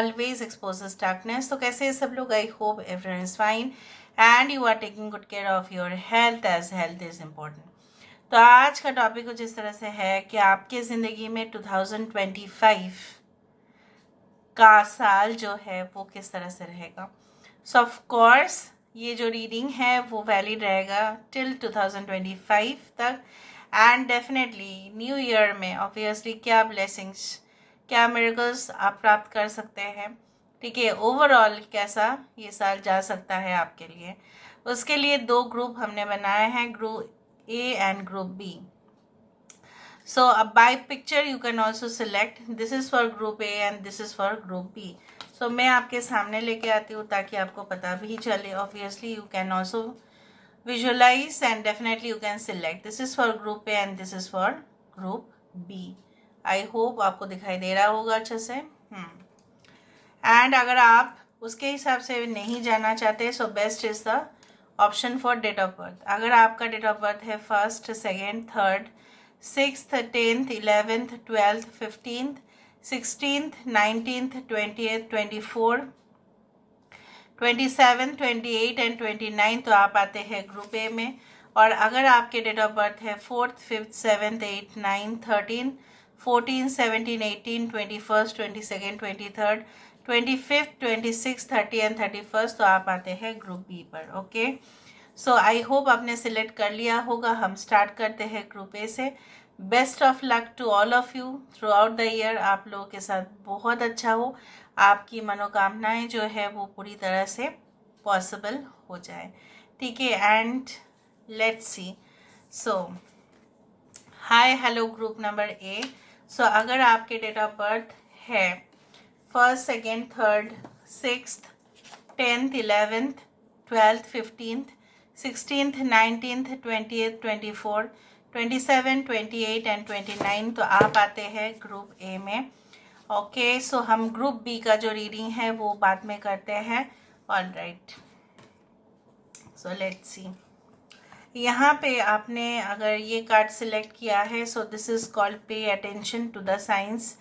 always exposes darkness. तो कैसे हैं सब लोग? I hope everyone is fine and you are taking good care of your health as health is important. तो आज का टॉपिक कुछ इस तरह से है कि आपके ज़िंदगी में 2025 का साल जो है वो किस तरह से रहेगा. सो ऑफ कोर्स ये जो रीडिंग है वो वैलिड रहेगा टिल 2025 तक. एंड डेफिनेटली न्यू ईयर में ऑब्वियसली क्या ब्लेसिंग्स, क्या मिरेकल्स आप प्राप्त कर सकते हैं. ठीक है, ओवरऑल कैसा ये साल जा सकता है आपके लिए. उसके लिए दो ग्रुप हमने बनाए हैं, group A and group B. So by picture you can also select this is for group A and this is for group B. So मैं आपके सामने लेके आती हूँ ताकि आपको पता भी चले. Obviously you can also visualize and definitely you can select this is for group A and this is for group B. I hope आपको दिखाई दे रहा होगा अच्छे से. एंड अगर आप उसके हिसाब से नहीं जाना चाहते so best is the option for date of birth. अगर आपका डेट ऑफ बर्थ है 1st, 2nd, 3rd, 6th, 10th, 11th, 12th, 15th, 16th, 19th, 20th, 24, 27, 28 and 29 तो आप आते हैं ग्रुप ए में. और अगर आपके डेट ऑफ बर्थ है 4th, 5th, 7th, 8th, 9th, 13, 14, 17, 18, 21st, 22nd, 23rd, 25th, 26th, 30 and 31st तो आप आते हैं ग्रुप बी पर. ओके, सो आई होप आपने सिलेक्ट कर लिया होगा. हम स्टार्ट करते हैं ग्रुप ए से. Best of luck to all of you throughout the year. आप लोगों के साथ बहुत अच्छा हो, आपकी मनोकामनाएं जो है वो पूरी तरह से पॉसिबल हो जाए. ठीक है, and let's see. So hi hello group number A. So अगर आपके डेट ऑफ बर्थ है 1st, 2nd, 3rd, 6th, 10th, 11th, 12th, 15th, 16th, 19th, 20th, 24, 27, 28 and 29 तो आप आते हैं ग्रुप ए में. ओके, सो हम ग्रुप बी का जो रीडिंग है वो बाद में करते हैं. All right, so let's see. यहाँ पे आपने अगर ये कार्ड सिलेक्ट किया है so this is called pay attention to the science.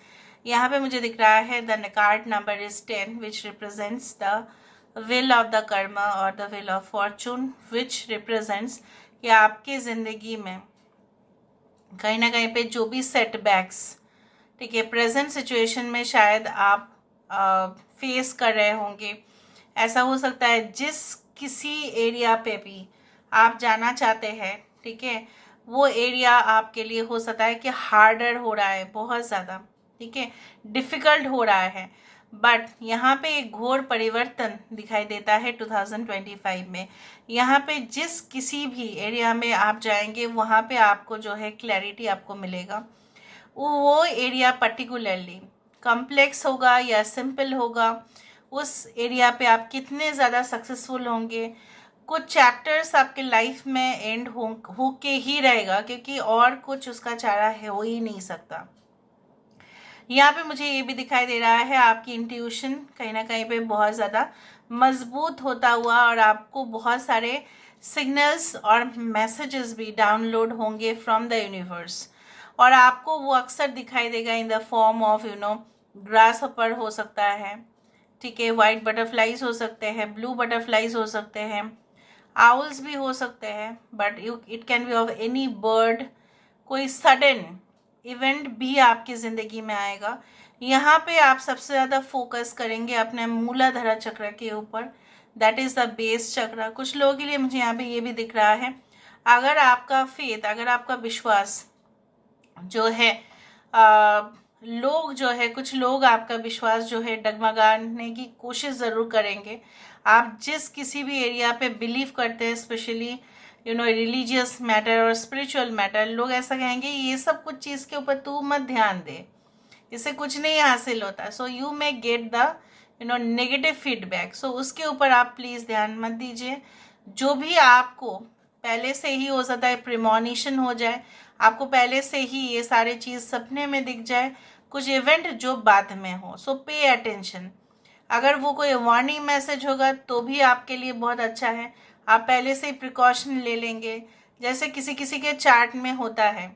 यहाँ पे मुझे दिख रहा है the card number is 10 which represents the will of the karma और the will of fortune which represents कि आपके ज़िंदगी में कहीं ना कहीं पे जो भी सेटबैक्स, ठीक है, प्रेजेंट सिचुएशन में शायद आप फेस कर रहे होंगे. ऐसा हो सकता है जिस किसी एरिया पे भी आप जाना चाहते हैं, ठीक है, वो एरिया आपके लिए हो सकता है कि हार्डर हो रहा है बहुत ज़्यादा, ठीक है, डिफ़िकल्ट हो रहा है. बट यहाँ पे एक घोर परिवर्तन दिखाई देता है 2025 में. यहाँ पे जिस किसी भी एरिया में आप जाएंगे वहाँ पे आपको जो है क्लैरिटी आपको मिलेगा. वो एरिया पर्टिकुलरली कॉम्प्लेक्स होगा या सिंपल होगा, उस एरिया पे आप कितने ज़्यादा सक्सेसफुल होंगे. कुछ चैप्टर्स आपके लाइफ में एंड हो के ही रहेगा क्योंकि और कुछ उसका चारा है हो ही नहीं सकता. यहाँ पे मुझे ये भी दिखाई दे रहा है आपकी इंट्यूशन कहीं ना कहीं पे बहुत ज़्यादा मजबूत होता हुआ और आपको बहुत सारे सिग्नल्स और मैसेजेस भी डाउनलोड होंगे फ्रॉम द यूनिवर्स. और आपको वो अक्सर दिखाई देगा in the form of grass hopper हो सकता है, ठीक है, वाइट बटरफ्लाइज हो सकते हैं, ब्लू बटरफ्लाइज हो सकते हैं, आउल्स भी हो सकते हैं, but it can be of any bird. कोई सडन इवेंट भी आपकी ज़िंदगी में आएगा. यहाँ पे आप सबसे ज़्यादा फोकस करेंगे अपने मूलाधारा चक्र के ऊपर, दैट इज़ द बेस चक्र. कुछ लोगों के लिए मुझे यहाँ पे ये भी दिख रहा है अगर आपका फेथ, अगर आपका विश्वास जो है लोग जो है कुछ लोग आपका विश्वास जो है डगमगाने की कोशिश ज़रूर करेंगे. आप जिस किसी भी एरिया पे बिलीव करते हैं, स्पेशली रिलीजियस मैटर और स्पिरिचुअल मैटर, लोग ऐसा कहेंगे ये सब कुछ चीज़ के ऊपर तू मत ध्यान दे, इससे कुछ नहीं हासिल होता. So you may get the negative feedback. So उसके ऊपर आप प्लीज़ ध्यान मत दीजिए. जो भी आपको पहले से ही हो सकता है प्रिमोनिशन हो जाए, आपको पहले से ही ये सारे चीज़ सपने में दिख जाए, कुछ इवेंट जो बाद में हो. सो पे अटेंशन. अगर वो कोई वार्निंग मैसेज होगा तो भी आपके लिए बहुत अच्छा है, आप पहले से ही प्रिकॉशन ले लेंगे. जैसे किसी किसी के चार्ट में होता है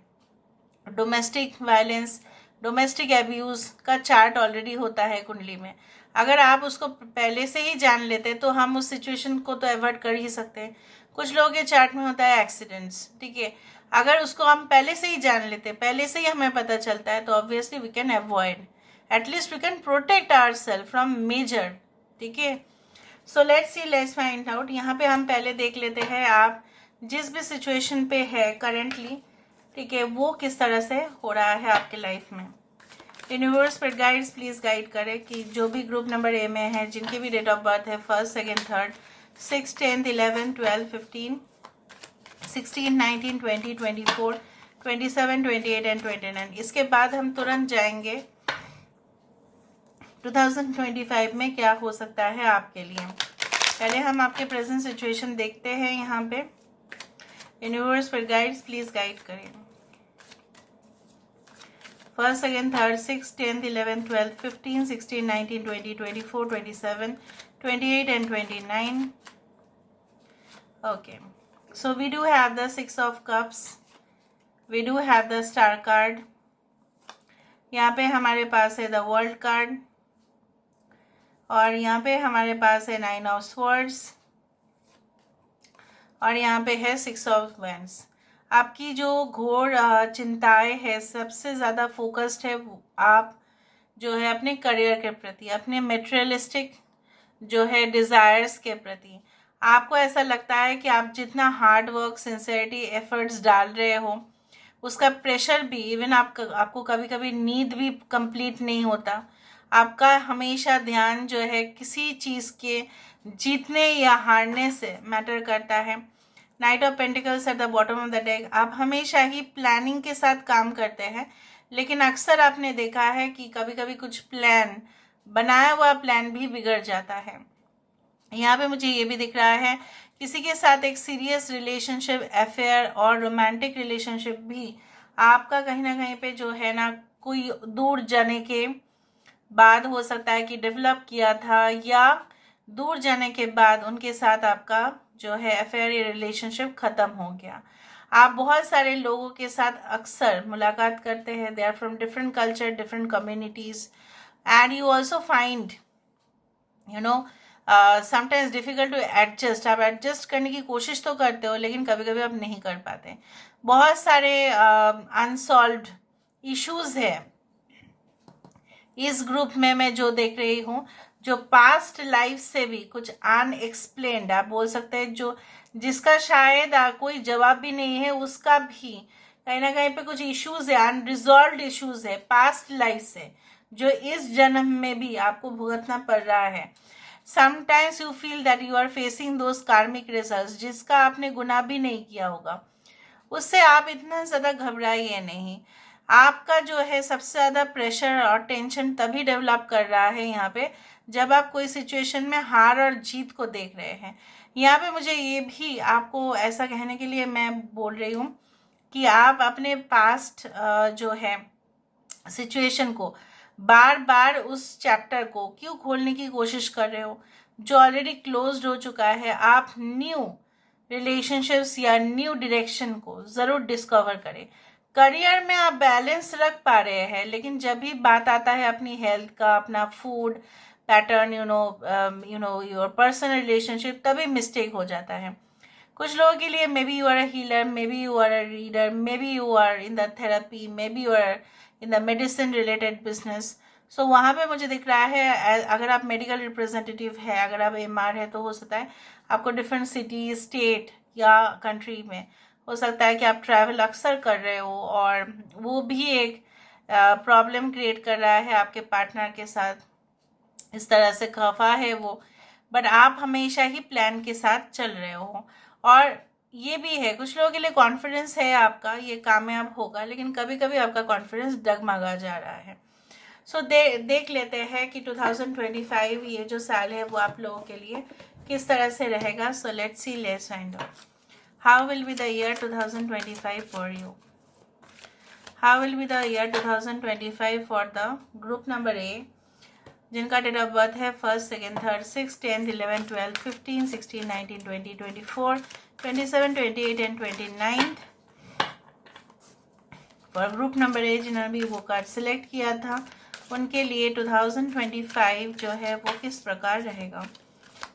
डोमेस्टिक वायलेंस, डोमेस्टिक एब्यूज़ का चार्ट ऑलरेडी होता है कुंडली में. अगर आप उसको पहले से ही जान लेते तो हम उस सिचुएशन को तो अवॉइड कर ही सकते हैं। कुछ लोगों के चार्ट में होता है एक्सीडेंट्स, ठीक है, अगर उसको हम पहले से ही जान लेते, पहले से ही हमें पता चलता है, तो obviously we can avoid, at least we can protect ourselves from major, ठीक है। So let's see, let's find out. यहाँ पे हम पहले देख लेते हैं आप जिस भी सिचुएशन पे है करेंटली, ठीक है, वो किस तरह से हो रहा है आपके लाइफ में। यूनिवर्स पर गाइड्स प्लीज गाइड करें कि जो भी ग्रुप नंबर ए में है, जिनकी भी डेट ऑफ बर्थ है 1st, 2nd, 3rd, 6th, 10th, 11th, 12th, 15, 16, 19, 20, 24, 27, 28 and 29। इसके बाद हम तुरंत जाएंगे 2025 में क्या हो सकता है आपके लिए। पहले हम आपके प्रेजेंट सिचुएशन देखते हैं यहाँ पे। यूनिवर्स पर गाइड्स प्लीज गाइड करें। 1st, 2nd, 3rd, 6th, 10th, 11th, 12th, 15, 16, 19, 20, 24, 27, 28 and 29. Okay, so we do have the 6 of cups, we do have the star card, यहाँ पे हमारे पास है the world card, और यहाँ पे हमारे पास है 9 of swords, और यहाँ पे है 6 of wands। आपकी जो घोर चिंताएं है, सबसे ज़्यादा फोकस्ड है आप जो है अपने करियर के प्रति, अपने मेटेरियलिस्टिक जो है डिज़ायर्स के प्रति। आपको ऐसा लगता है कि आप जितना हार्ड वर्क, सिंसियरिटी, एफर्ट्स डाल रहे हो, उसका प्रेशर भी, इवन आपको कभी कभी नींद भी कंप्लीट नहीं होता। आपका हमेशा ध्यान जो है किसी चीज़ के जीतने या हारने से मैटर करता है। Night of pentacles at the bottom of the deck. आप हमेशा ही प्लानिंग के साथ काम करते हैं, लेकिन अक्सर आपने देखा है कि कभी कभी कुछ प्लान, बनाया हुआ प्लान भी बिगड़ जाता है। यहाँ पे मुझे ये भी दिख रहा है किसी के साथ एक सीरियस रिलेशनशिप, अफेयर और रोमांटिक रिलेशनशिप भी आपका कहीं ना कहीं पे जो है ना, कोई दूर जाने के बाद हो सकता है कि डेवलप किया था, या दूर जाने के बाद उनके साथ आपका जो है अफेयर या रिलेशनशिप ख़त्म हो गया। आप बहुत सारे लोगों के साथ अक्सर मुलाकात करते हैं, they are from different culture, different communities, and you also find you know sometimes difficult to adjust. आप एडजस्ट करने की कोशिश तो करते हो, लेकिन कभी कभी आप नहीं कर पाते। बहुत सारे अनसॉल्व्ड इश्यूज़ है इस ग्रुप में मैं जो देख रही हूँ, जो पास्ट लाइफ से भी कुछ अनएक्सप्लेन्ड आप बोल सकते हैं, जो जिसका शायद कोई जवाब भी नहीं है, उसका भी कहीं ना कहीं पे कुछ इश्यूज है, अनरिजॉल्व्ड इश्यूज है पास्ट लाइफ से, जो इस जन्म में भी आपको भुगतना पड़ रहा है। Sometimes you feel that you are facing those karmic results, जिसका आपने गुनाह भी नहीं किया होगा, उससे आप इतना ज़्यादा घबराइए नहीं। आपका जो है सबसे ज़्यादा प्रेशर और टेंशन तभी डेवलप कर रहा है यहाँ पे, जब आप कोई सिचुएशन में हार और जीत को देख रहे हैं। यहाँ पे मुझे ये भी आपको ऐसा कहने के लिए मैं बोल रही हूँ कि आप अपने पास्ट जो है सिचुएशन को बार बार उस चैप्टर को क्यों खोलने की कोशिश कर रहे हो, जो ऑलरेडी क्लोज्ड हो चुका है। आप न्यू रिलेशनशिप्स या न्यू डायरेक्शन को ज़रूर डिस्कवर करें। करियर में आप बैलेंस रख पा रहे हैं, लेकिन जब भी बात आता है अपनी हेल्थ का, अपना food pattern, you know your personal relationship, तभी मिस्टेक हो जाता है। कुछ लोगों के लिए maybe you are a healer, maybe you are a reader, maybe you are in the therapy, maybe you are in the medicine related business. So वहाँ पे मुझे दिख रहा है अगर आप मेडिकल रिप्रेजेंटेटिव है, अगर आप एमआर है, तो हो सकता है आपको डिफरेंट सिटी, स्टेट या कंट्री में हो सकता है कि आप ट्रैवल अक्सर कर रहे हो, और वो भी एक प्रॉब्लम क्रिएट कर रहा है आपके पार्टनर के साथ। इस तरह से खफा है वो, बट आप हमेशा ही प्लान के साथ चल रहे हो। और ये भी है कुछ लोगों के लिए कॉन्फिडेंस है आपका, ये कामयाब होगा, लेकिन कभी कभी आपका कॉन्फिडेंस डगमगा जा रहा है। सो देख लेते हैं कि 2025 ये जो साल है वो आप लोगों के लिए किस तरह से रहेगा। सो let's see, let's find out how will be the year 2025 for you. How will be the year 2025 for the group number ए, जिनका डेट ऑफ बर्थ है 1st, 2nd, 3rd, 6th, 10th, 11th, 12th, 15, 16, 19, 20, 24, 27, 28 and 29। For group number ए, जिन्होंने भी वो card select किया था, उनके लिए 2025 जो है वो किस प्रकार रहेगा।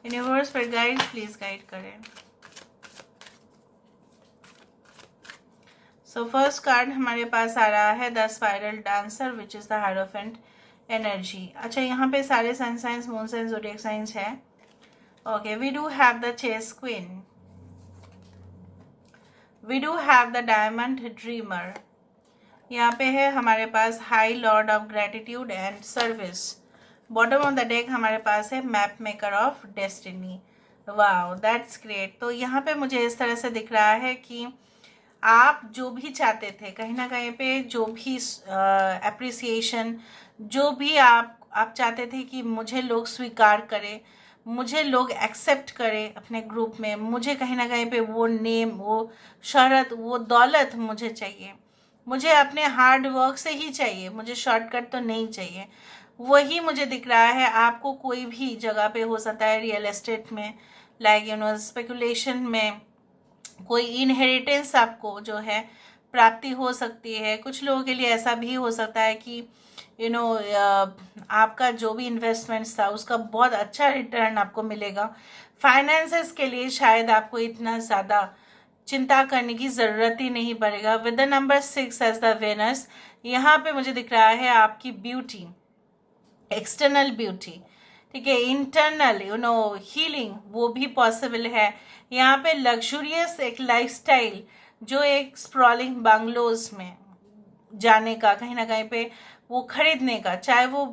यूनिवर्स पर गाइड प्लीज गाइड करें। सो फर्स्ट कार्ड हमारे पास आ रहा है the spiral dancer which is the hierophant energy. अच्छा, यहाँ पे सारे sun science, moon science, zodiac science है। Okay, we do have the chess queen, we do have the diamond dreamer. यहाँ पे है हमारे पास high lord of gratitude and service. Bottom of the deck हमारे पास है map maker of destiny. Wow, that's great. तो यहाँ पे मुझे इस तरह से दिख रहा है कि आप जो भी चाहते थे, कहीं ना कहीं पे जो भी एप्रिसिएशन, जो भी आप चाहते थे कि मुझे लोग स्वीकार करें, मुझे लोग एक्सेप्ट करें अपने ग्रुप में, मुझे कहीं ना कहीं पे वो नेम, वो शहरत, वो दौलत मुझे चाहिए, मुझे अपने हार्ड वर्क से ही चाहिए, मुझे शॉर्टकट तो नहीं चाहिए। वही मुझे दिख रहा है। आपको कोई भी जगह पे हो सकता है, रियल एस्टेट में, लाइक स्पेकुलेशन में, कोई इनहेरिटेंस आपको जो है प्राप्ति हो सकती है। कुछ लोगों के लिए ऐसा भी हो सकता है कि आपका जो भी इन्वेस्टमेंट्स था उसका बहुत अच्छा रिटर्न आपको मिलेगा। फाइनेंसेस के लिए शायद आपको इतना ज़्यादा चिंता करने की ज़रूरत ही नहीं पड़ेगा। With the number 6 as the Venus, यहाँ पे मुझे दिख रहा है आपकी ब्यूटी, एक्सटर्नल ब्यूटी, ठीक है, इंटरनल हीलिंग वो भी पॉसिबल है। यहाँ पे लग्जूरियस एक लाइफस्टाइल, जो एक स्प्रॉलिंग बंगलोज में जाने का, कहीं ना कहीं पे वो खरीदने का, चाहे वो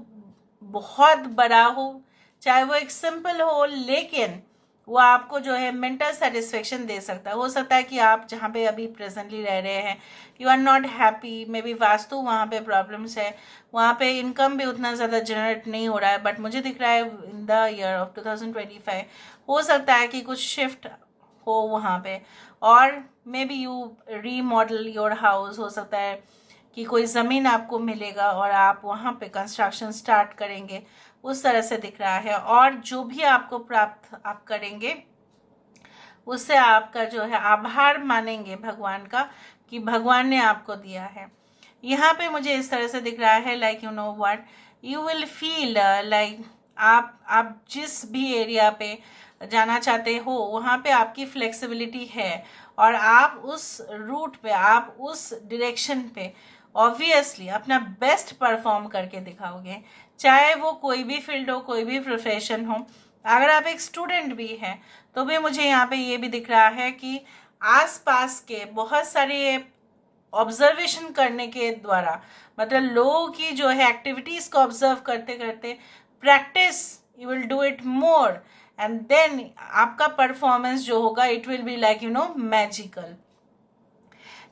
बहुत बड़ा हो, चाहे वो एक सिंपल हो, लेकिन वो आपको जो है मेंटल सेटिस्फेक्शन दे सकता है। हो सकता है कि आप जहाँ पे अभी प्रेजेंटली रह रहे हैं, you are not happy, may be vastu वहाँ पे प्रॉब्लम्स है, वहाँ पे इनकम भी उतना ज़्यादा जनरेट नहीं हो रहा है। बट मुझे दिख रहा है इन द ईयर ऑफ 2025 हो सकता है कि कुछ शिफ्ट हो वहाँ पे, और may be you remodel your house. हो सकता है कि कोई ज़मीन आपको मिलेगा और आप वहाँ पे कंस्ट्रक्शन स्टार्ट करेंगे, उस तरह से दिख रहा है। और जो भी आपको प्राप्त आप करेंगे उससे आपका जो है आभार मानेंगे भगवान का, कि भगवान ने आपको दिया है। यहाँ पे मुझे इस तरह से दिख रहा है, like what you will feel like आप जिस भी एरिया पे जाना चाहते हो वहाँ पे आपकी फ्लेक्सिबिलिटी है, और आप उस रूट पे, आप उस डायरेक्शन पे ऑब्वियसली अपना बेस्ट परफॉर्म करके दिखाओगे, चाहे वो कोई भी फील्ड हो, कोई भी प्रोफेशन हो। अगर आप एक स्टूडेंट भी हैं तो भी मुझे यहाँ पे ये भी दिख रहा है कि आसपास के बहुत सारे ऑब्जर्वेशन करने के द्वारा, मतलब लोगों की जो है एक्टिविटीज़ को ऑब्जर्व करते करते, practice, you will do it more, and then आपका परफॉर्मेंस जो होगा it will be like magical.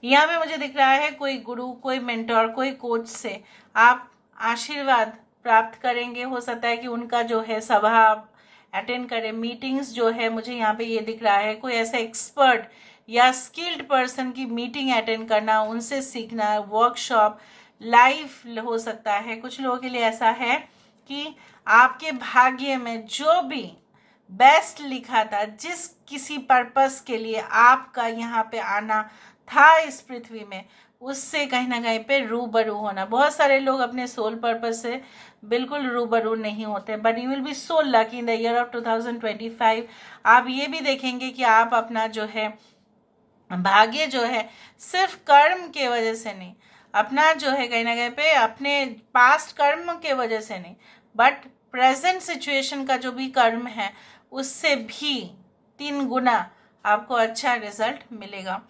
यहाँ पे मुझे दिख रहा है कोई गुरु, कोई मेंटोर, कोई कोच से आप आशीर्वाद प्राप्त करेंगे। हो सकता है कि उनका जो है सभा आप अटेंड करें, मीटिंग्स जो है, मुझे यहाँ पे ये दिख रहा है कोई ऐसा एक्सपर्ट या स्किल्ड पर्सन की मीटिंग अटेंड करना, उनसे सीखना, वर्कशॉप लाइव हो सकता है। कुछ लोगों के लिए ऐसा है कि आपके भाग्य में जो भी बेस्ट लिखा था, जिस किसी पर्पस के लिए आपका यहाँ पे आना था इस पृथ्वी में, उससे कहीं ना कहीं पे रूबरू होना। बहुत सारे लोग अपने सोल पर्पस से बिल्कुल रूबरू नहीं होते, but you will B so lucky in the year of 2025। आप ये भी देखेंगे कि आप अपना जो है भाग्य जो है सिर्फ कर्म के वजह से नहीं, अपना जो है कहीं ना कहीं पे अपने पास्ट कर्म के वजह से नहीं, बट प्रेजेंट सिचुएशन का जो भी कर्म है उससे भी 3 गुना आपको अच्छा रिजल्ट मिलेगा।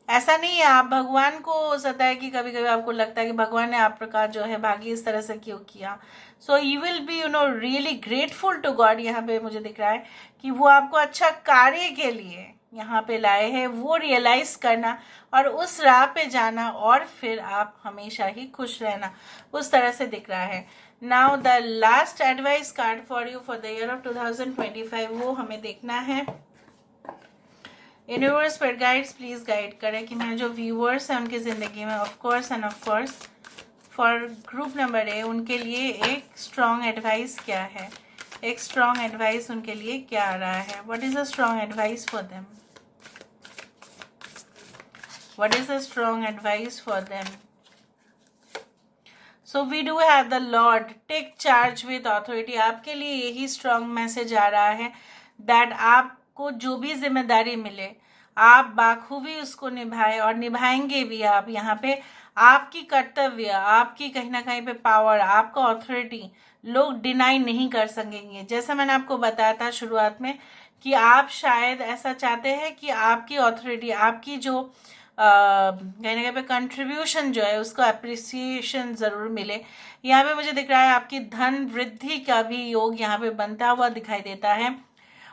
ऐसा नहीं है, आप भगवान को हो सकता है कि कभी कभी आपको लगता है कि भगवान ने आपका जो है भाग्य इस तरह से क्यों किया। So you will be really grateful to God. यहाँ पे मुझे दिख रहा है कि वो आपको अच्छा कार्य के लिए यहाँ पे लाए हैं, वो रियलाइज करना और उस राह पे जाना, और फिर आप हमेशा ही खुश रहना, उस तरह से दिख रहा है। Now the last advice card for you for the year of 2025, वो हमें देखना है। यूनिवर्स पर गाइड्स प्लीज गाइड करें कि मेरे जो व्यूअर्स हैं उनकी ज़िंदगी में of course end of course for group number ए, उनके लिए एक स्ट्रॉन्ग एडवाइस क्या है, एक स्ट्रॉन्ग एडवाइस उनके लिए क्या आ रहा है। What is a strong advice for them, what is a strong advice for them. So we do have the Lord, take charge with authority. आपके लिए यही स्ट्रांग मैसेज आ रहा है दैट आपको जो भी जिम्मेदारी मिले आप बाखूबी उसको निभाएं, और निभाएंगे भी आप। यहाँ पे आपकी कर्तव्य, आपकी कहीं ना कहीं पे पावर, आपका ऑथोरिटी लोग डिनाई नहीं कर सकेंगे। जैसा मैंने आपको बताया था शुरुआत में कि आप शायद ऐसा चाहते हैं कि आपकी ऑथोरिटी, आपकी जो कहीं ना कहीं पे कंट्रीब्यूशन जो है उसको अप्रिसिएशन ज़रूर मिले। यहाँ पे मुझे दिख रहा है आपकी धन वृद्धि का भी योग यहाँ पे बनता हुआ दिखाई देता है।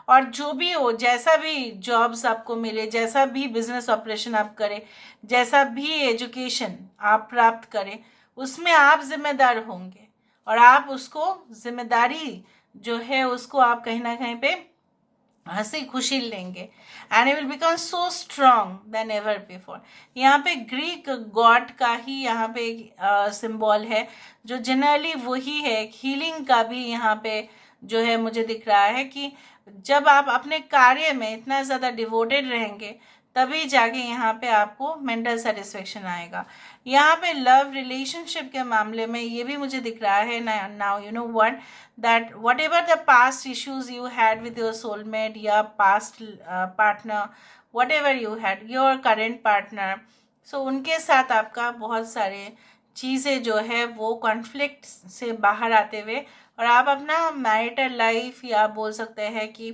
और जो भी हो, जैसा भी जॉब्स आपको मिले, जैसा भी बिजनेस ऑपरेशन आप करें, जैसा भी एजुकेशन आप प्राप्त करें, उसमें आप जिम्मेदार होंगे और आप उसको जिम्मेदारी जो है उसको आप कहीं ना कहीं पे हंसी खुशी लेंगे। And you will become so strong then ever before. यहाँ पे ग्रीक गॉड का ही यहाँ पे सिंबल है जो जनरली वही है। हीलिंग का भी यहाँ पे जो है मुझे दिख रहा है कि जब आप अपने कार्य में इतना ज़्यादा डिवोटेड रहेंगे तभी जाके यहाँ पे आपको मेंटल सेटिस्फेक्शन आएगा। यहाँ पे लव रिलेशनशिप के मामले में ये भी मुझे दिख रहा है now you know what, that whatever the past issues you had with your soulmate या past partner, whatever you had, your current partner, so उनके साथ आपका बहुत सारे चीज़ें जो है वो कॉन्फ्लिक्ट से बाहर आते हुए और आप अपना मैरिटल लाइफ या आप बोल सकते हैं कि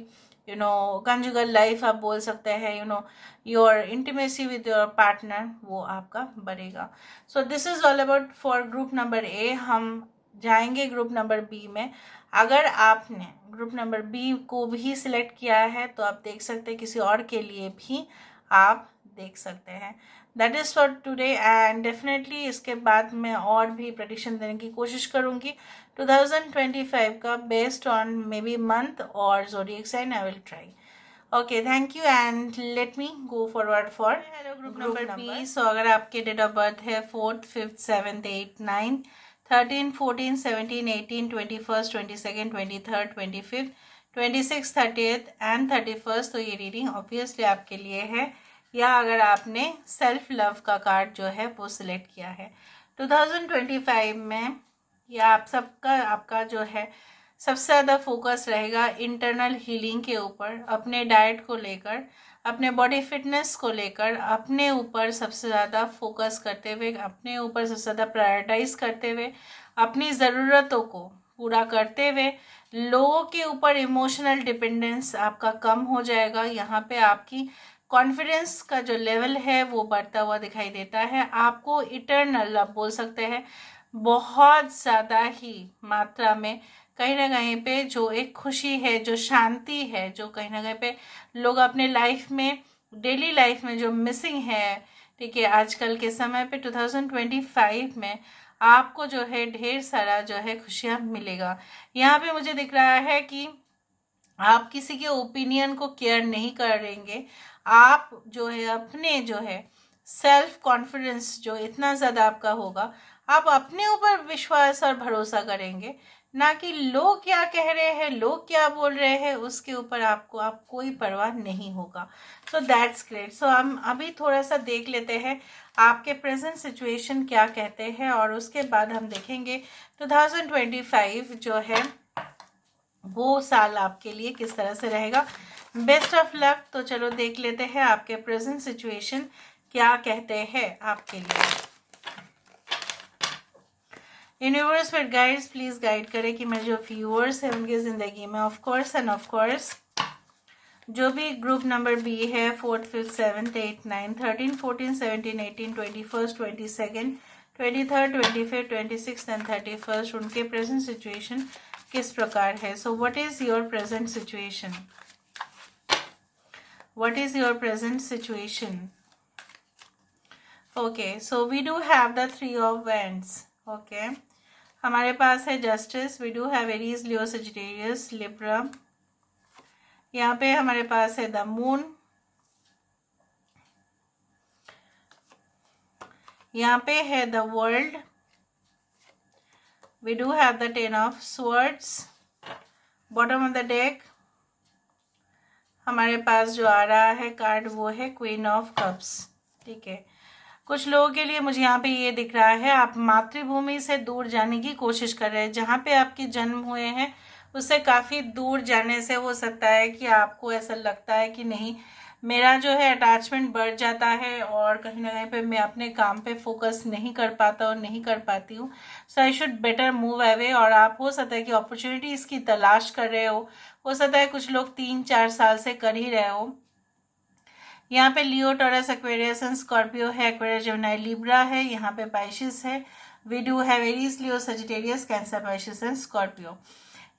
यू नो कंजुगल लाइफ आप बोल सकते हैं, you know your intimacy with your partner वो आपका बढ़ेगा। So this is all about for group number ए। हम जाएंगे ग्रुप नंबर बी में। अगर आपने ग्रुप नंबर बी को भी सिलेक्ट किया है तो आप देख सकते हैं, किसी और के लिए भी आप देख सकते हैं। That is for today and definitely इसके बाद मैं और भी प्रेडिक्शन देने की कोशिश करूँगी 2025 का based on maybe month और zodiac sign. I will try. Okay, thank you and let me go forward for hello group number B. So अगर आपके डेट ऑफ बर्थ है 4th 5th 7th 8th 9th 13 14 17 18 21st 22nd 23rd 25th 26th 30th and 31st, तो ये reading obviously आपके लिए है। या अगर आपने सेल्फ लव का कार्ड जो है वो सिलेक्ट किया है 2025 में, या आप सबका आपका जो है सबसे ज़्यादा फोकस रहेगा इंटरनल हीलिंग के ऊपर, अपने डाइट को लेकर, अपने बॉडी फिटनेस को लेकर, अपने ऊपर सबसे ज़्यादा फोकस करते हुए, अपने ऊपर सबसे ज़्यादा प्रायोरिटाइज करते हुए, अपनी ज़रूरतों को पूरा करते हुए, लोगों के ऊपर इमोशनल डिपेंडेंस आपका कम हो जाएगा। यहाँ पे आपकी कॉन्फिडेंस का जो लेवल है वो बढ़ता हुआ दिखाई देता है। आपको इटर्नल आप बोल सकते हैं बहुत ज़्यादा ही मात्रा में कहीं ना कहीं पे जो एक खुशी है, जो शांति है, जो कहीं ना कहीं पे लोग अपने लाइफ में, डेली लाइफ में जो मिसिंग है, ठीक है, आजकल के समय पे 2025 में आपको जो है ढेर सारा जो है खुशियाँ मिलेगा। यहाँ पे मुझे दिख रहा है कि आप किसी के ओपिनियन को केयर नहीं करेंगे। आप जो है अपने जो है सेल्फ कॉन्फिडेंस जो इतना ज़्यादा आपका होगा, आप अपने ऊपर विश्वास और भरोसा करेंगे, ना कि लोग क्या कह रहे हैं, लोग क्या बोल रहे हैं, उसके ऊपर आपको आप कोई परवाह नहीं होगा। So that's great. सो हम अभी थोड़ा सा देख लेते हैं आपके प्रेजेंट सिचुएशन क्या कहते हैं और उसके बाद हम देखेंगे 2025 जो है वो साल आपके लिए किस तरह से रहेगा। Best of luck. तो चलो देख लेते हैं आपके प्रेजेंट सिचुएशन क्या कहते हैं आपके लिए। यूनिवर्स फिर गाइड्स प्लीज गाइड करें कि मेरे जो व्यूअर्स हैं उनकी ज़िंदगी में ऑफ कोर्स जो भी ग्रुप नंबर बी है 4th 5th 7th 8th 9th 13 14 17 18 21st 22nd 23rd 25th 26th and 31st, उनके प्रेजेंट सिचुएशन किस प्रकार है। So what is your present situation? What is your present situation? Okay, so we do have the 3 of wands. Okay, हमारे पास है justice, we do have Aries, Leo, Sagittarius, Libra. यहाँ पे हमारे पास है द मून, यहाँ पे है the world, we do have the 10 of swords. Bottom of the deck हमारे पास जो आ रहा है कार्ड वो है क्वीन ऑफ कप्स। ठीक है, कुछ लोगों के लिए मुझे यहाँ पे ये दिख रहा है, आप मातृभूमि से दूर जाने की कोशिश कर रहे हैं। जहाँ पे आपके जन्म हुए हैं उससे काफ़ी दूर जाने से हो सकता है कि आपको ऐसा लगता है कि नहीं, मेरा जो है अटैचमेंट बढ़ जाता है और कहीं ना कहीं पे मैं अपने काम पे फोकस नहीं कर पाता और नहीं कर पाती हूँ। So I should better move away. और आप हो सकता है कि अपॉर्चुनिटीज़ की तलाश कर रहे हो सकता है कुछ लोग 3-4 साल से कर ही रहे हो। यहाँ पे Leo, Taurus, Aquarius and Scorpio है, एक्वेरियस, जेमिनी, लिब्रा है, यहाँ पे पाइशिस है, विडू है, Aries, Leo, Sagittarius, Cancer, Pisces and Scorpio.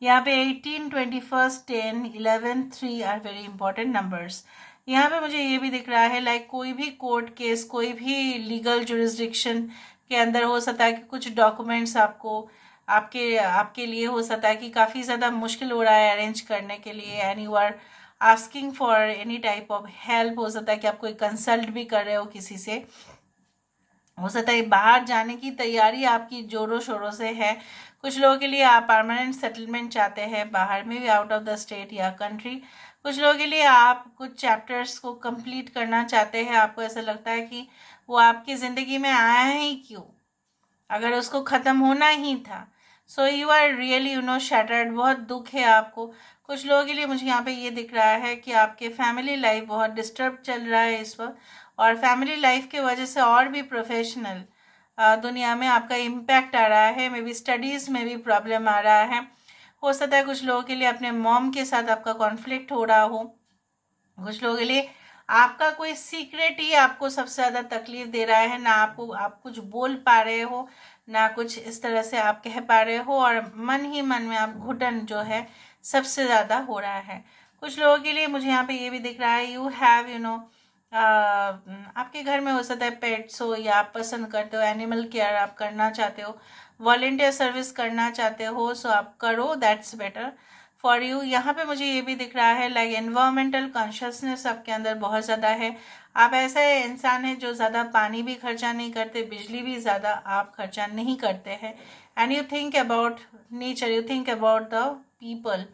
यहाँ पे 18, 21, 10, 11, 3 आर वेरी इंपॉर्टेंट नंबर्स। यहाँ पे मुझे ये भी दिख रहा है लाइक कोई भी कोर्ट केस, कोई भी लीगल जुरिस्डिक्शन के अंदर हो सकता है कि कुछ डॉक्यूमेंट्स आपको आपके आपके लिए हो सकता है कि काफ़ी ज़्यादा मुश्किल हो रहा है अरेंज करने के लिए, and you are asking for any type of help. हो सकता है कि आप कोई कंसल्ट भी कर रहे हो किसी से। हो सकता है बाहर जाने की तैयारी आपकी जोरों शोरों से है। कुछ लोगों के लिए आप परमानेंट सेटलमेंट चाहते हैं बाहर में भी, आउट ऑफ द स्टेट या कंट्री। कुछ लोगों के लिए आप कुछ चैप्टर्स को कंप्लीट करना चाहते हैं। आपको ऐसा लगता है कि वो आपकी ज़िंदगी में आया ही क्यों, अगर उसको ख़त्म होना ही था। So you are really shattered, बहुत दुख है आपको। कुछ लोगों के लिए मुझे यहाँ पे ये दिख रहा है कि आपके फैमिली लाइफ बहुत डिस्टर्ब चल रहा है इस वक्त, और फैमिली लाइफ के वजह से और भी प्रोफेशनल दुनिया में आपका इम्पैक्ट आ रहा है। मे बी स्टडीज़ में भी प्रॉब्लम आ रहा है। हो सकता है कुछ लोगों के लिए अपने मॉम के साथ आपका कॉन्फ्लिक्ट हो रहा हो। कुछ लोगों के लिए आपका कोई सीक्रेट ही आपको सबसे ज़्यादा तकलीफ दे रहा है, ना आप कुछ बोल पा रहे हो, ना कुछ इस तरह से आप कह पा रहे हो, और मन ही मन में आप घुटन जो है सबसे ज़्यादा हो रहा है। कुछ लोगों के लिए मुझे यहाँ पे ये भी दिख रहा है, यू हैव आपके घर में हो सकता है पेट्स हो, या आप पसंद करते हो एनिमल केयर, आप करना चाहते हो, वॉलेंटियर सर्विस करना चाहते हो, सो आप करो, दैट्स बेटर फॉर यू। यहाँ पे मुझे ये भी दिख रहा है लाइक एनवायरमेंटल कॉन्शियसनेस आपके अंदर बहुत ज़्यादा है। आप ऐसा इंसान है जो ज़्यादा पानी भी खर्चा नहीं करते, बिजली भी ज़्यादा आप खर्चा नहीं करते हैं, and you think about nature, you think about the people.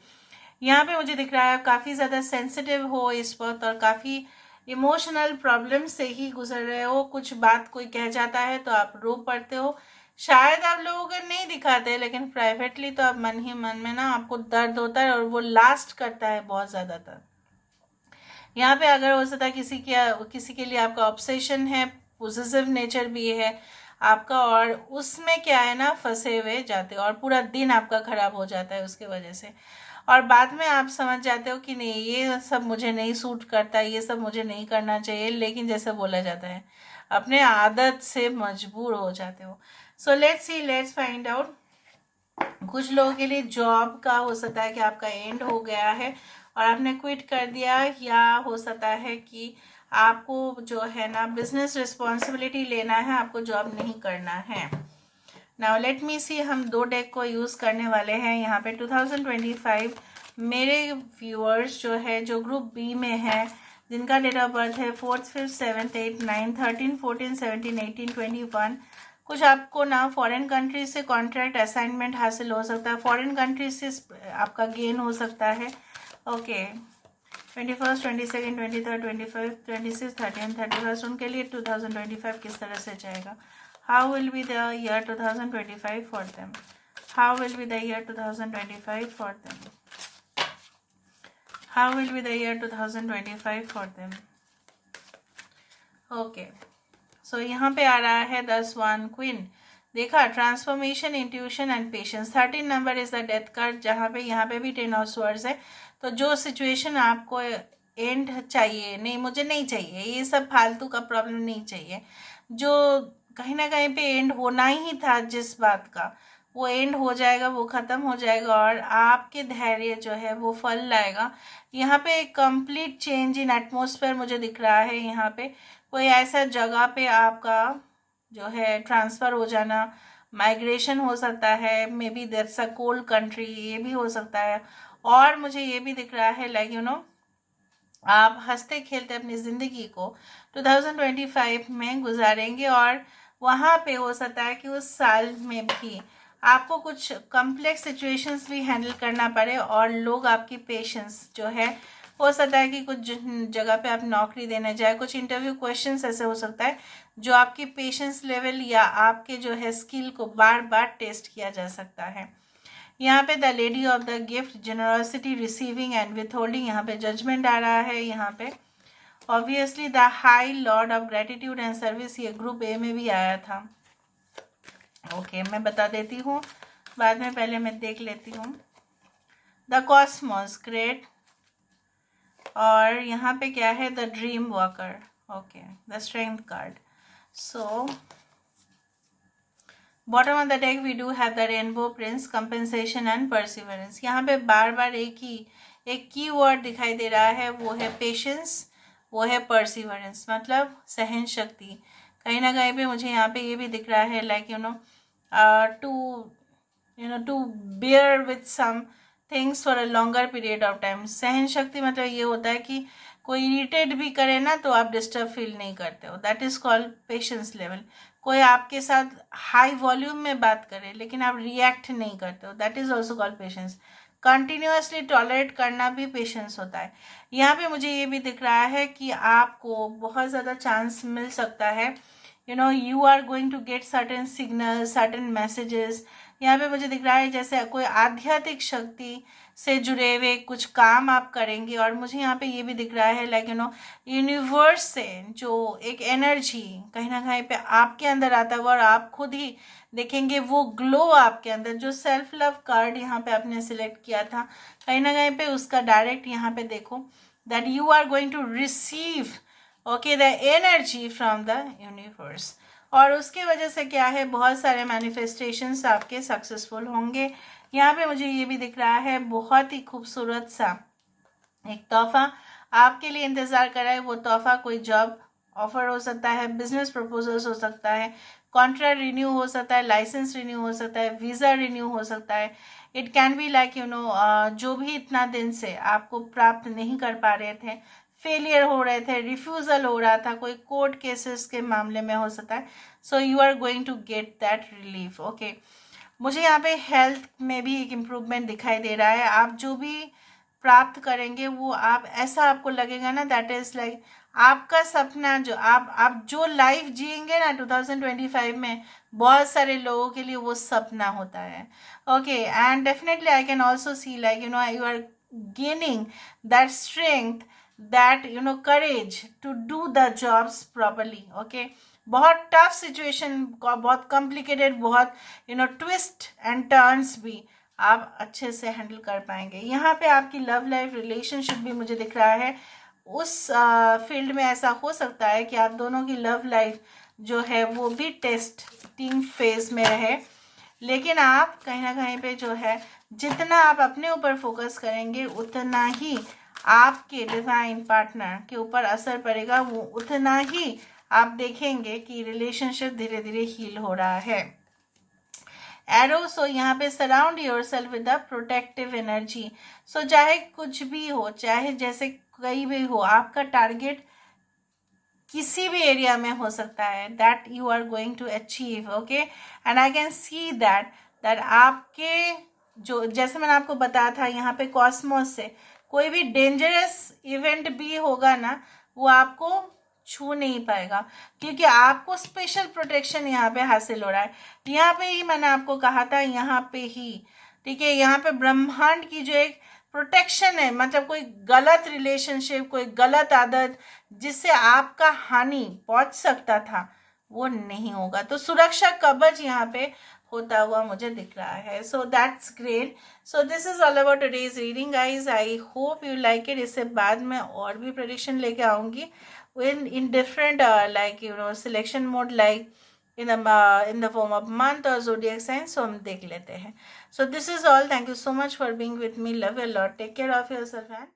यहाँ पे मुझे दिख रहा है काफ़ी ज़्यादा सेंसिटिव हो इस वक्त, और काफ़ी इमोशनल प्रॉब्लम से ही गुजर रहे हो। कुछ बात कोई कह जाता है तो आप रो पड़ते हो। शायद आप लोगों को नहीं दिखाते, लेकिन प्राइवेटली तो आप मन ही मन में ना आपको दर्द होता है, और वो लास्ट करता है बहुत ज़्यादातर। यहाँ पे अगर हो सकता है किसी के लिए आपका ऑब्सेशन है, पोजेसिव नेचर भी है आपका, और उसमें क्या है ना फंसे हुए जाते हो, और पूरा दिन आपका खराब हो जाता है उसके वजह से। और बाद में आप समझ जाते हो कि नहीं, ये सब मुझे नहीं सूट करता, ये सब मुझे नहीं करना चाहिए, लेकिन जैसे बोला जाता है अपने आदत से मजबूर हो जाते हो। So let's find out. कुछ लोगों के लिए जॉब का हो सकता है कि आपका एंड हो गया है और आपने क्विट कर दिया, या हो सकता है कि आपको जो है ना बिजनेस रिस्पॉन्सिबिलिटी लेना है, आपको जॉब नहीं करना है। नाउ लेट मी सी, हम 2 डेक को यूज़ करने वाले हैं यहाँ पे। 2025 मेरे व्यूअर्स जो है, जो ग्रुप बी में है, जिनका डेट ऑफ बर्थ है 4th, 5th, 7th, 8th, 9th, 13, 14, 17, 18, 21। कुछ आपको ना फॉरेन कंट्रीज से कॉन्ट्रैक्ट असाइनमेंट हासिल हो सकता है, फॉरेन कंट्रीज से आपका गेन हो सकता है। Okay, 21st, 22nd, 23rd, 25th, 26th, 30th, 31st, उनके लिए 2025 किस तरह से जाएगा? How will be the year 2025 for them? How will be the year 2025 for them? How will be the year 2025 for them? Okay. So यहाँ पे आ रहा है 10 1 क्वीन। देखा, transformation, intuition and patience. 13 number is the death card, जहाँ पे यहाँ पे भी 10 ऑफ स्वर्ड्स है। तो जो सिचुएशन आपको एंड चाहिए, नहीं मुझे नहीं चाहिए, ये सब फालतू का प्रॉब्लम नहीं चाहिए, जो कहीं ना कहीं पे एंड होना ही था जिस बात का, वो एंड हो जाएगा, वो ख़त्म हो जाएगा, और आपके धैर्य जो है वो फल लाएगा। यहाँ पे एक कंप्लीट चेंज इन एटमॉस्फेयर मुझे दिख रहा है। यहाँ पे कोई ऐसा जगह पे आपका जो है ट्रांसफ़र हो जाना, माइग्रेशन हो सकता है, may be that's a cold country, ये भी हो सकता है। और मुझे ये भी दिख रहा है लाइक आप हंसते खेलते अपनी ज़िंदगी को 2025 में गुजारेंगे, और वहाँ पे हो सकता है कि उस साल में भी आपको कुछ कॉम्प्लेक्स सिचुएशंस भी हैंडल करना पड़े, और लोग आपकी पेशेंस जो है हो सकता है कि कुछ जगह पे आप नौकरी देने जाए, कुछ इंटरव्यू क्वेश्चंस ऐसे हो सकता है जो आपकी पेशेंस लेवल या आपके जो है स्किल को बार बार टेस्ट किया जा सकता है। यहाँ पे the lady of the gift, generosity, receiving and withholding, यहाँ पे जजमेंट आ रहा है। यहाँ पे obviously the high lord of gratitude and service, ये ग्रुप ए में भी आया था। ओके, मैं बता देती हूँ बाद में, पहले मैं देख लेती हूँ। The cosmos, great. और यहाँ पे क्या है, the dream walker. Okay, the strength card. So bottom of the deck we do have the rainbow prince, compensation and perseverance. यहाँ पे बार बार एक की वर्ड दिखाई दे रहा है, वो है पेशेंस, वो है परसिवरेंस, मतलब सहन शक्ति। कहीं ना कहीं पे मुझे यहाँ पे ये भी दिख रहा है like to bear with some things for a longer period of time. सहन शक्ति मतलब ये होता है कि कोई इरिटेट भी करे ना तो आप डिस्टर्ब फील नहीं करते हो, that is called patience level. कोई आपके साथ हाई वॉल्यूम में बात करे लेकिन आप रिएक्ट नहीं करते हो, that is also called patience. Continuously tolerate करना भी पेशेंस होता है। यहाँ पे मुझे ये भी दिख रहा है कि आपको बहुत ज़्यादा चांस मिल सकता है, you are going to get certain signals, certain messages। यहाँ पे मुझे दिख रहा है जैसे कोई आध्यात्मिक शक्ति से जुड़े हुए कुछ काम आप करेंगे। और मुझे यहाँ पे ये भी दिख रहा है लाइक यूनिवर्स से जो एक एनर्जी कहीं ना कहीं पे आपके अंदर आता है और आप खुद ही देखेंगे वो ग्लो आपके अंदर। जो सेल्फ लव कार्ड यहाँ पे आपने सिलेक्ट किया था, कहीं ना कहीं पे उसका डायरेक्ट यहाँ पे देखो that you are going to receive okay the energy from the universe. और उसके वजह से क्या है, बहुत सारे मैनिफेस्टेशंस आपके सक्सेसफुल होंगे। यहाँ पे मुझे ये भी दिख रहा है बहुत ही खूबसूरत सा एक तोहफा आपके लिए इंतज़ार कर रहा है। वो तोहफा कोई जॉब ऑफर हो सकता है, बिजनेस प्रपोजल्स हो सकता है, कॉन्ट्रैक्ट रिन्यू हो सकता है, लाइसेंस रिन्यू हो सकता है, वीज़ा रिन्यू हो सकता है। इट कैन बी लाइक जो भी इतना दिन से आपको प्राप्त नहीं कर पा रहे थे, फेलियर हो रहे थे, रिफ्यूज़ल हो रहा था, कोई कोर्ट केसेस के मामले में हो सकता है। So you are going to get that relief. Okay, मुझे यहाँ पे हेल्थ में भी एक इम्प्रूवमेंट दिखाई दे रहा है। आप जो भी प्राप्त करेंगे वो आप ऐसा आपको लगेगा ना दैट इज़ लाइक आपका सपना, जो आप जो लाइफ जिएंगे ना 2025 में, बहुत सारे लोगों के लिए वो सपना होता है। Okay, and definitely I can also see like you are gaining that strength, that courage to do the jobs properly। okay, बहुत टफ सिचुएशन, बहुत कॉम्प्लिकेटेड, बहुत ट्विस्ट एंड टर्न्स भी आप अच्छे से हैंडल कर पाएंगे। यहाँ पे आपकी लव लाइफ रिलेशनशिप भी मुझे दिख रहा है, उस फील्ड में ऐसा हो सकता है कि आप दोनों की लव लाइफ जो है वो भी टेस्टिंग फेज में रहे। लेकिन आप कहीं ना कहीं पे जो है जितना आप अपने ऊपर फोकस करेंगे उतना ही आपके डिवाइन पार्टनर के ऊपर असर पड़ेगा, वो उतना ही आप देखेंगे कि रिलेशनशिप धीरे धीरे हील हो रहा है। एरो, सो यहाँ पे surround yourself with the protective energy. So चाहे कुछ भी हो, चाहे जैसे कहीं भी हो, आपका टारगेट किसी भी एरिया में हो सकता है, that you are going to achieve. Okay, and I can see that आपके जो, जैसे मैंने आपको बताया था, यहाँ पे कॉस्मोस से कोई भी डेंजरस इवेंट भी होगा ना, वो आपको छू नहीं पाएगा क्योंकि आपको स्पेशल प्रोटेक्शन यहाँ पे हासिल हो रहा है। यहाँ पे ही मैंने आपको कहा था, यहाँ पे ही, ठीक है, यहाँ पे ब्रह्मांड की जो एक प्रोटेक्शन है, मतलब कोई गलत रिलेशनशिप, कोई गलत आदत जिससे आपका हानि पहुंच सकता था, वो नहीं होगा। तो सुरक्षा कवच यहाँ पे होता हुआ मुझे दिख रहा है। So that's great. So this is all about today's reading guys, I hope you like it. इससे बाद में और भी प्रेडिक्शन लेके आऊँगी in different selection mode, like in the form of month or zodiac sign। so हम देख लेते हैं। So this is all, thank you so much for being with me, love you a lot, take care of yourself and